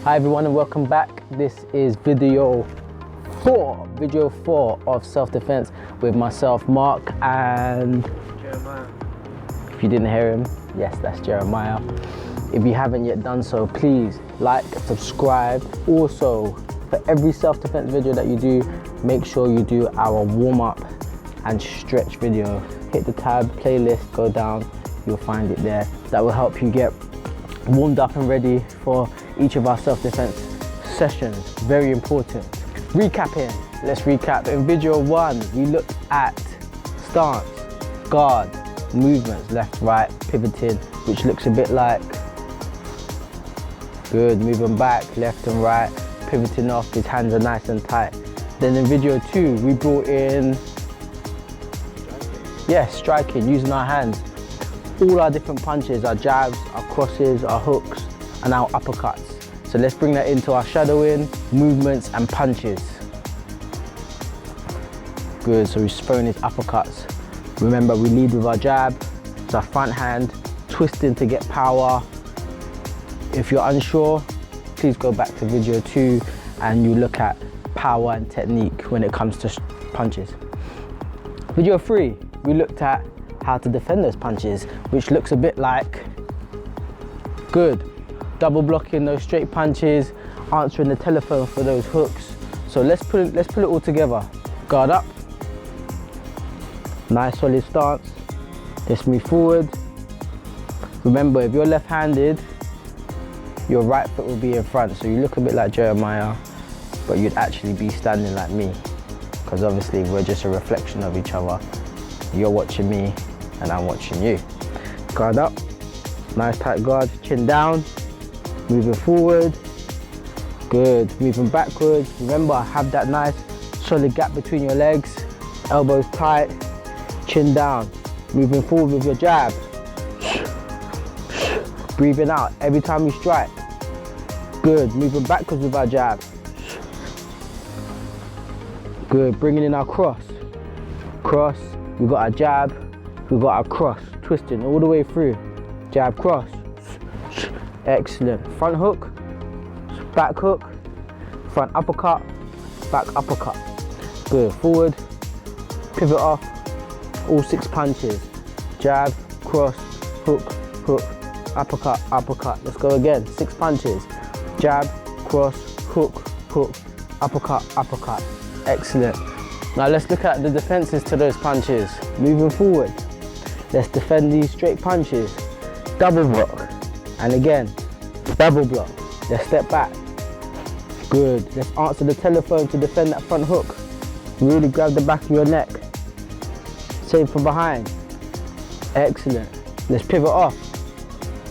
Hi everyone and welcome back. This is video 4 of self-defense with myself, Mark, and Jeremiah. If you didn't hear him, yes, that's Jeremiah. If you haven't yet done so, please like, subscribe. Also, for every self-defense video that you do, make sure you do our warm-up and stretch video. Hit the tab, playlist, go down, you'll find it there. That will help you get warmed up and ready for each of our self-defense sessions. Very important. Recapping, let's recap. In video 1, we looked at stance, guard, movements, left, right, pivoting, which looks a bit like, good, moving back, left and right, pivoting off, his hands are nice and tight. Then in video 2, we brought in, striking, using our hands. All our different punches, our jabs, our crosses, our hooks, and our uppercuts. So let's bring that into our shadowing, movements, and punches. Good, so he's throwing his uppercuts. Remember, we lead with our jab, it's our front hand, twisting to get power. If you're unsure, please go back to video 2 and you look at power and technique when it comes to punches. Video 3, we looked at how to defend those punches, which looks a bit like, good, double blocking those straight punches, answering the telephone for those hooks. So let's put it all together. Guard up, nice solid stance, let's move forward. Remember, if you're left-handed, your right foot will be in front, so you look a bit like Jeremiah, but you'd actually be standing like me, because obviously we're just a reflection of each other. You're watching me and I'm watching you. Guard up, nice tight guard, chin down, moving forward, good, moving backwards. Remember, have that nice solid gap between your legs, elbows tight, chin down, moving forward with your jab, breathing out every time you strike, good, moving backwards with our jab, good, bringing in our cross, we got our jab, we got our cross, twisting all the way through, jab, cross, excellent, front hook, back hook, front uppercut, back uppercut, good, forward, pivot off, all 6 punches, jab, cross, hook, hook, uppercut, uppercut, let's go again, 6 punches, jab, cross, hook, hook, uppercut, uppercut, excellent. Now let's look at the defenses to those punches. Moving forward, let's defend these straight punches. Double block, and again, double block. Let's step back. Good, let's answer the telephone to defend that front hook. Really grab the back of your neck. Same from behind. Excellent. Let's pivot off.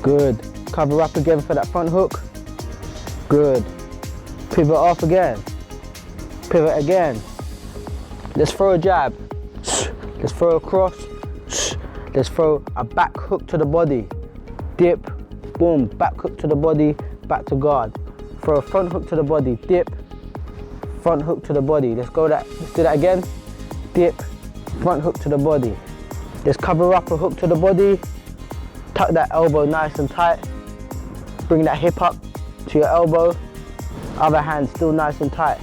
Good, cover up again for that front hook. Good, pivot off again. Pivot again. Let's throw a jab, let's throw a cross, let's throw a back hook to the body, dip, boom, back hook to the body, back to guard. Throw a front hook to the body, dip, front hook to the body. Let's do that again, dip, front hook to the body. Let's cover up a hook to the body, tuck that elbow nice and tight, bring that hip up to your elbow, other hand still nice and tight,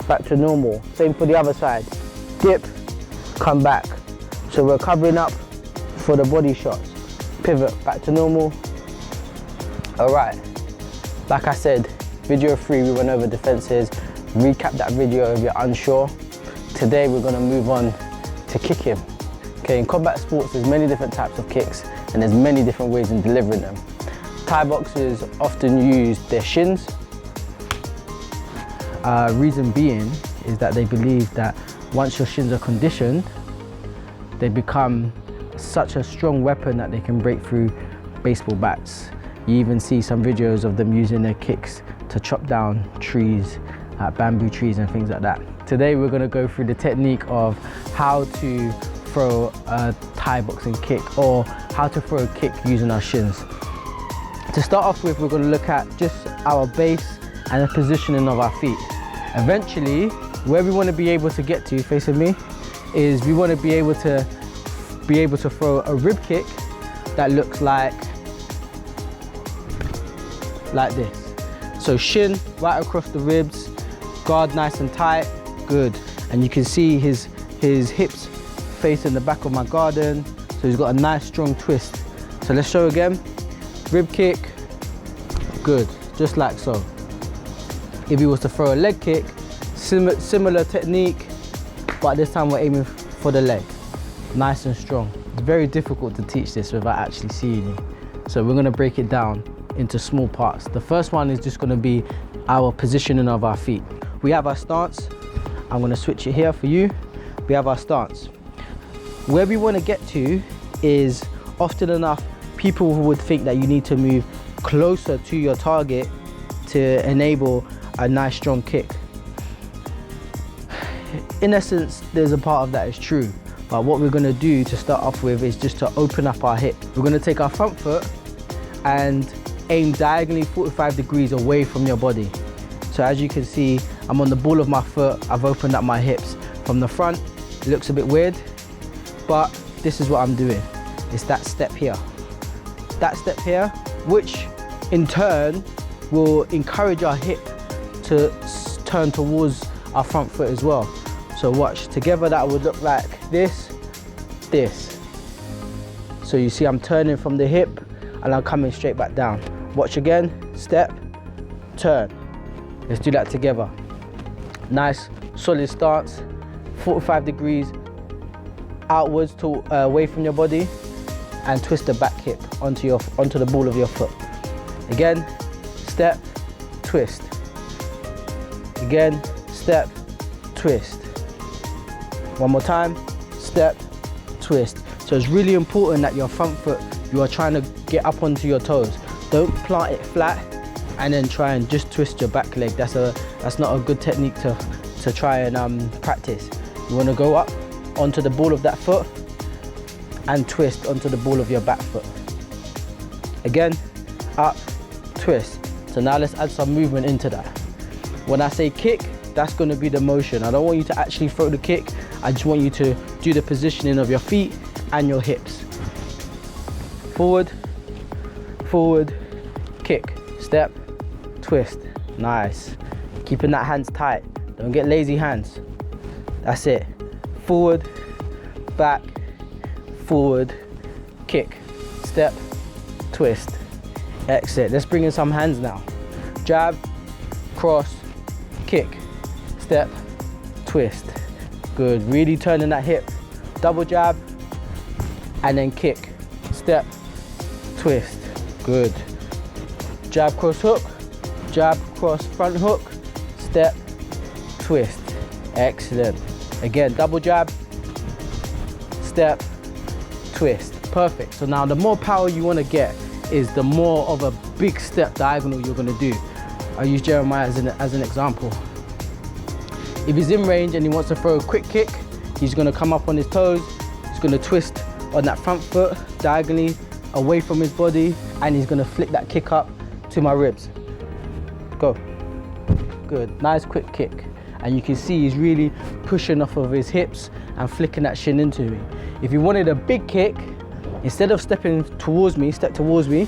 back to normal. Same for the other side. Dip, come back. So we're covering up for the body shots. Pivot, back to normal. All right, like I said, video 3, we went over defenses. Recap that video if you're unsure. Today we're gonna move on to kicking. Okay, in combat sports, there's many different types of kicks and there's many different ways in delivering them. Thai boxers often use their shins. Reason being is that they believe that once your shins are conditioned, they become such a strong weapon that they can break through baseball bats. You even see some videos of them using their kicks to chop down trees, bamboo trees and things like that. Today we're going to go through the technique of how to throw a Thai boxing kick, or how to throw a kick using our shins. To start off with, we're going to look at just our base and the positioning of our feet. Eventually, where we want to be able to get to, facing me, is we want to be able to throw a rib kick that looks like this. So shin right across the ribs, guard nice and tight, good. And you can see his hips facing the back of my garden. So he's got a nice strong twist. So let's show again. Rib kick, good, just like so. If he was to throw a leg kick, similar technique, but this time we're aiming for the leg. Nice and strong. It's very difficult to teach this without actually seeing it. So we're gonna break it down into small parts. The first one is just gonna be our positioning of our feet. We have our stance. I'm gonna switch it here for you. We have our stance. Where we wanna get to is often enough, people would think that you need to move closer to your target to enable a nice strong kick. In essence, there's a part of that is true, but what we're gonna do to start off with is just to open up our hip. We're gonna take our front foot and aim diagonally 45 degrees away from your body. So as you can see, I'm on the ball of my foot, I've opened up my hips. From the front, it looks a bit weird, but this is what I'm doing. It's that step here. That step here, which in turn will encourage our hip to turn towards our front foot as well. So watch, together that would look like this. So you see I'm turning from the hip and I'm coming straight back down. Watch again, step, turn. Let's do that together. Nice, solid stance, 45 degrees outwards to away from your body, and twist the back hip onto the ball of your foot. Again, step, twist. Again, step, twist. One more time, step, twist. So it's really important that your front foot, you are trying to get up onto your toes. Don't plant it flat and then try and just twist your back leg. That's not a good technique to try and practice. You want to go up onto the ball of that foot and twist onto the ball of your back foot. Again, up, twist. So now let's add some movement into that. When I say kick, that's going to be the motion. I don't want you to actually throw the kick. I just want you to do the positioning of your feet and your hips. Forward, forward, kick, step, twist. Nice. Keeping that hands tight. Don't get lazy hands. That's it. Forward, back, forward, kick, step, twist. Exit. Let's bring in some hands now. Jab, cross, kick, step, twist. Good. Really turning that hip. Double jab, and then kick, step, twist. Good. Jab, cross, hook, jab, cross, front hook, step, twist. Excellent. Again, double jab, step, twist. Perfect. So now the more power you want to get is the more of a big step diagonal you're going to do. I'll use Jeremiah as an example. If he's in range and he wants to throw a quick kick, he's going to come up on his toes, he's going to twist on that front foot diagonally away from his body, and he's going to flick that kick up to my ribs. Go. Good. Nice quick kick. And you can see he's really pushing off of his hips and flicking that shin into me. If you wanted a big kick, instead of stepping towards me, step towards me,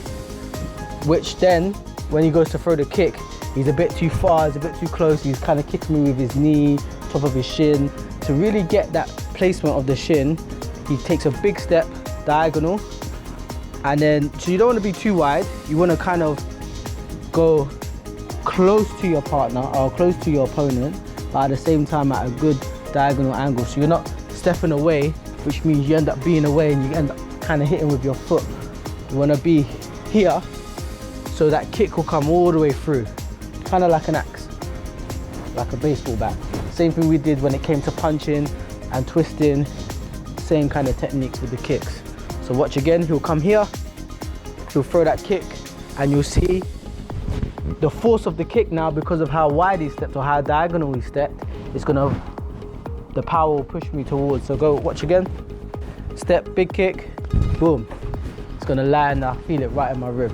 which then when he goes to throw the kick, he's a bit too far, he's a bit too close, he's kind of kicking me with his knee, top of his shin. To really get that placement of the shin, he takes a big step diagonal, and then, so you don't want to be too wide, you want to kind of go close to your partner or close to your opponent, but at the same time at a good diagonal angle. So you're not stepping away, which means you end up being away and you end up kind of hitting with your foot. You want to be here so that kick will come all the way through, kind of like an axe, like a baseball bat. Same thing we did when it came to punching and twisting, same kind of techniques with the kicks. So watch again, he'll come here, he'll throw that kick, and you'll see the force of the kick now, because of how wide he stepped or how diagonal he stepped, the power will push me towards. So go, watch again, step, big kick, boom. It's gonna land, I feel it right in my rib.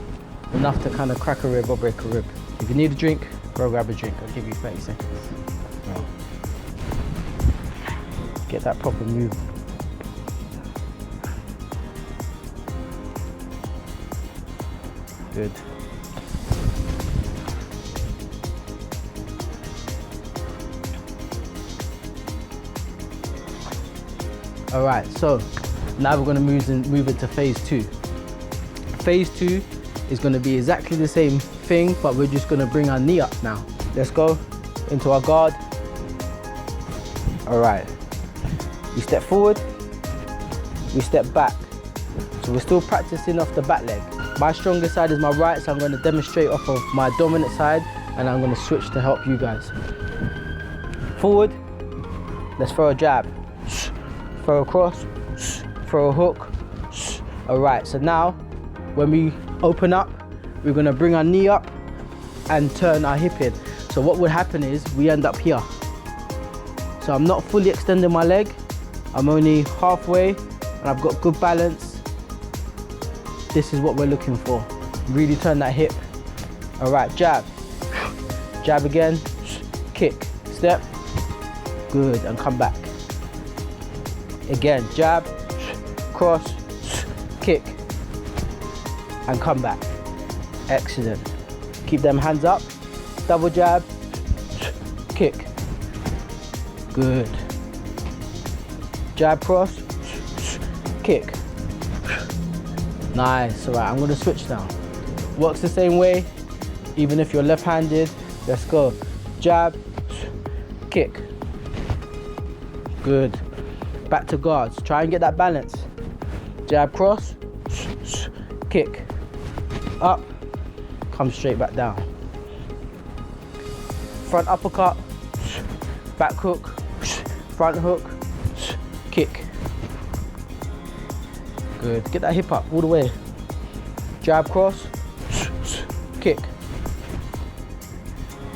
Enough to kind of crack a rib or break a rib. If you need a drink, go grab a drink. I'll give you 30 seconds. Right. Get that proper move. Good. All right, so now we're gonna move into phase 2. Phase 2 is gonna be exactly the same thing, but we're just gonna bring our knee up now. Let's go into our guard. All right, we step forward, we step back. So we're still practicing off the back leg. My strongest side is my right, so I'm gonna demonstrate off of my dominant side, and I'm gonna switch to help you guys. Forward, let's throw a jab, throw a cross, throw a hook. All right, so now when we open up, we're gonna bring our knee up and turn our hip in. So what would happen is we end up here. So I'm not fully extending my leg, I'm only halfway, and I've got good balance. This is what we're looking for. Really turn that hip. All right, jab, jab again, kick, step, good, and come back. Again, jab, cross, kick, and come back. Excellent. Keep them hands up, double jab, kick, good. Jab, cross, kick. Nice. All right, I'm gonna switch now. Works the same way, even if you're left-handed. Let's go. Jab, kick. Good. Back to guards. Try and get that balance. Jab, cross, kick. Up, come straight back down. Front uppercut, back hook, front hook, kick. Good. Get that hip up all the way. Jab, cross, kick.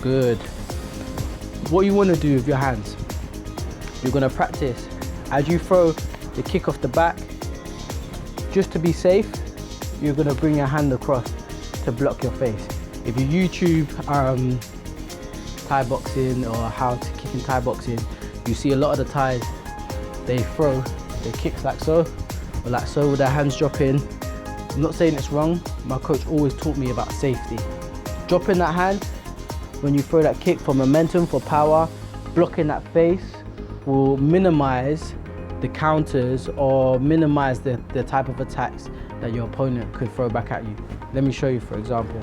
Good. What you want to do with your hands, you're going to practice as you throw the kick off the back. Just to be safe, you're going to bring your hand across to block your face. If you YouTube Thai boxing or how to kick in Thai boxing, you see a lot of the Thais, they throw their kicks like so, or like so with their hands dropping. I'm not saying it's wrong, my coach always taught me about safety. Dropping that hand when you throw that kick for momentum, for power, blocking that face will minimize the counters or minimize the type of attacks that your opponent could throw back at you. Let me show you, for example.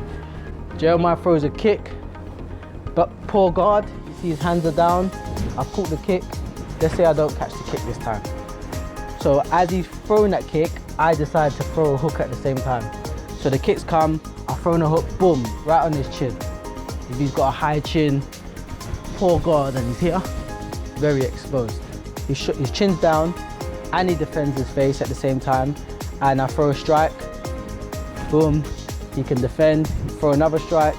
Jeremiah throws a kick, but poor guard, you see his hands are down. I've caught the kick. Let's say I don't catch the kick this time. So as he's throwing that kick, I decide to throw a hook at the same time. So the kicks come, I've thrown a hook, boom, right on his chin. If he's got a high chin, poor guard, and he's here, very exposed. His chin's down, and he defends his face at the same time. And I throw a strike, boom, he can defend. Throw another strike,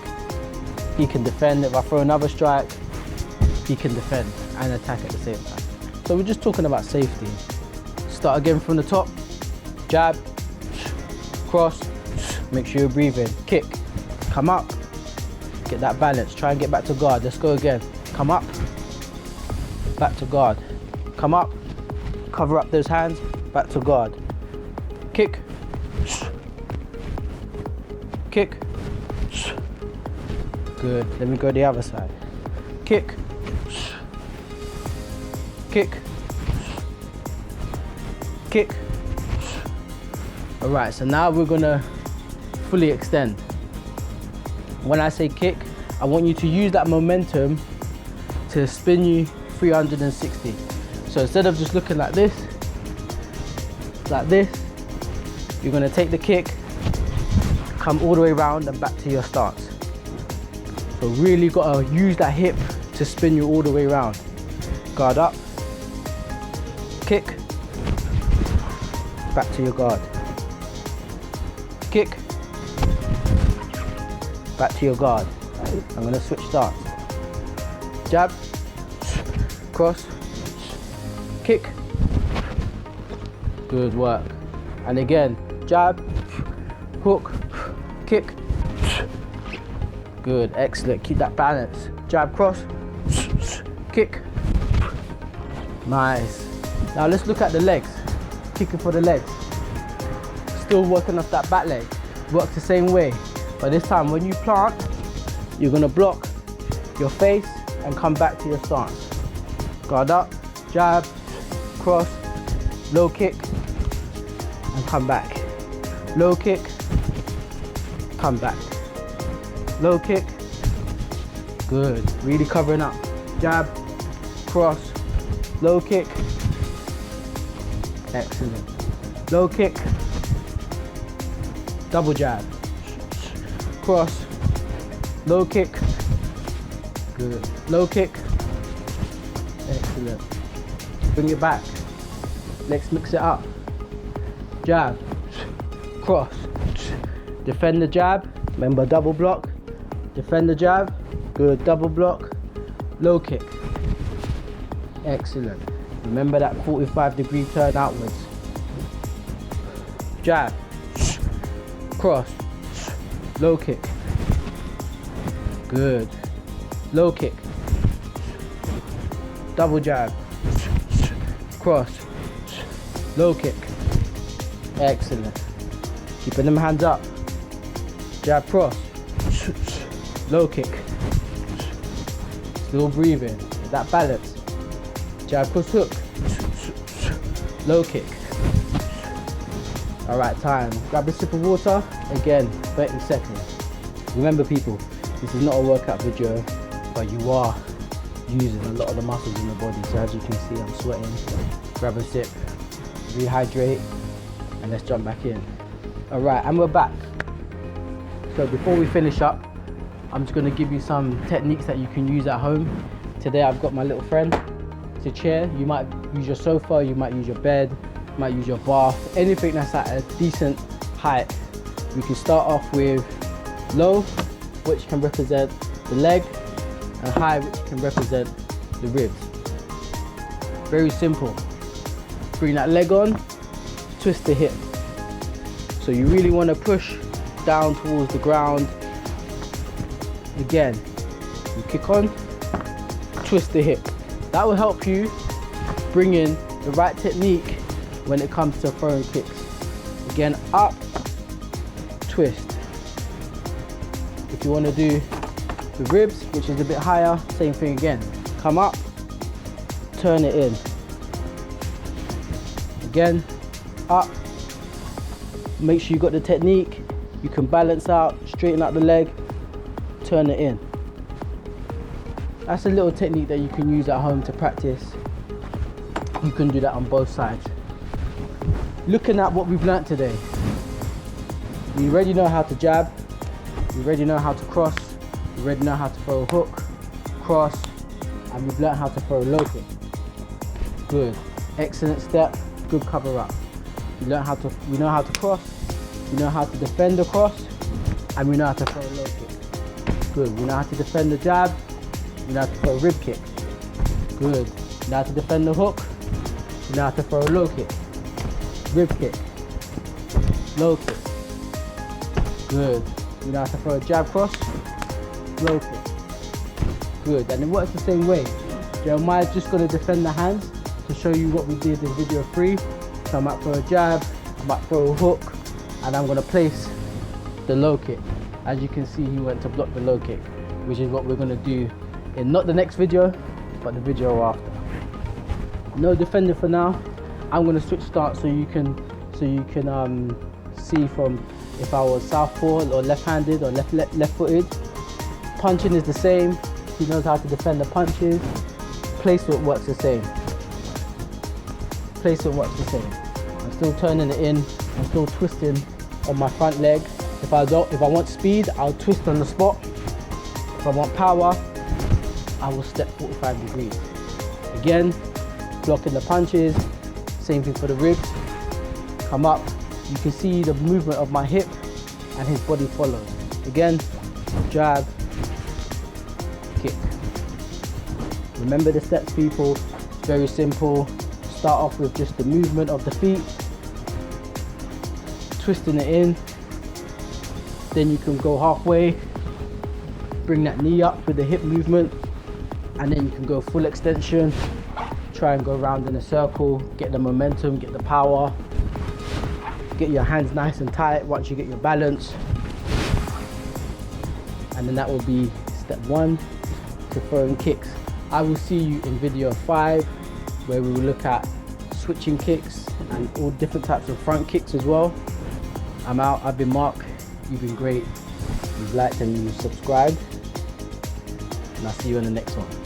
he can defend. If I throw another strike, he can defend and attack at the same time. So we're just talking about safety. Start again from the top. Jab, cross, make sure you're breathing. Kick, come up, get that balance. Try and get back to guard. Let's go again. Come up, back to guard. Come up, cover up those hands, back to guard. Kick, kick. Good. Let me go the other side. Kick, kick, kick. All right, so now we're gonna fully extend. When I say kick, I want you to use that momentum to spin you 360. So instead of just looking like this, you're gonna take the kick, come all the way around and back to your stance. So really gotta use that hip to spin you all the way around. Guard up, kick, back to your guard. Kick, back to your guard. I'm gonna switch stance. Jab, cross, kick. Good work. And again, jab, hook, kick. Good, excellent. Keep that balance. Jab, cross, kick. Nice. Now let's look at the legs. Kicking for the legs. Still working off that back leg. Works the same way. But this time when you plant, you're gonna block your face and come back to your stance. Guard up, jab, cross, low kick, and come back. Low kick, come back. Low kick, good. Really covering up. Jab, cross, low kick, excellent. Low kick, double jab, cross, low kick, good. Low kick, excellent. Bring it back. Let's mix it up. Jab, cross, defend the jab. Remember, double block. Defend the jab, good. Double block, low kick, excellent. Remember that 45-degree turn outwards. Jab, cross, low kick, good. Low kick, double jab, cross, low kick, excellent. Keeping them hands up. Jab, cross, low kick, still breathing. That balance. Jab, cross, hook, low kick. All right, time. Grab a sip of water. Again, 30 seconds. Remember, people, this is not a workout video, but you are using a lot of the muscles in the body. So as you can see, I'm sweating. Grab a sip, rehydrate, and let's jump back in. All right, and we're back. So before we finish up, I'm just going to give you some techniques that you can use at home. Today I've got my little friend. It's a chair. You might use your sofa, you might use your bed, you might use your bath, anything that's at a decent height. We can start off with low, which can represent the leg, and high, which can represent the ribs. Very simple. Bring that leg on, twist the hip. So you really want to push down towards the ground. Again, you kick on, twist the hip. That will help you bring in the right technique when it comes to throwing kicks. Again, up, twist. If you want to do the ribs, which is a bit higher, same thing again. Come up, turn it in. Again, up. Make sure you got the technique. You can balance out, straighten out the leg, turn it in. That's a little technique that you can use at home to practice. You can do that on both sides. Looking at what we've learnt today, we already know how to jab, we already know how to cross, we already know how to throw a hook, cross, and we've learnt how to throw a low kick. Good, excellent step, good cover up. We know how to cross, we know how to defend the cross, and we know how to throw a low kick. Good, we know how to defend the jab, we know how to throw a rib kick. Good, we know how to defend the hook, we know how to throw a low kick, rib kick, low kick. Good, we know how to throw a jab cross, low kick. Good, and it works the same way. Jeremiah's just going to defend the hands to show you what we did in video 3. So I might throw a jab, I might throw a hook, and I'm going to place the low kick. As you can see, he went to block the low kick, which is what we're going to do in not the next video, but the video after. No defending for now. I'm going to switch start so you can see from if I was southpaw or left-handed or left-footed. Punching is the same. He knows how to defend the punches. Placement works the same. Placement works the same. I'm still turning it in. I'm still twisting on my front leg. If I want speed, I'll twist on the spot. If I want power, I will step 45 degrees. Again, blocking the punches. Same thing for the ribs. Come up. You can see the movement of my hip and his body follows. Again, jab, kick. Remember the steps, people. It's very simple. Start off with just the movement of the feet, twisting it in. Then you can go halfway, bring that knee up with the hip movement, and then you can go full extension. Try and go around in a circle, get the momentum, get the power. Get your hands nice and tight once you get your balance. And then that will be step 1 to throwing kicks. I will see you in video 5, where we will look at switching kicks and all different types of front kicks as well. I'm out. I've been Mark. You've been great. You've liked and you've subscribed. And I'll see you in the next one.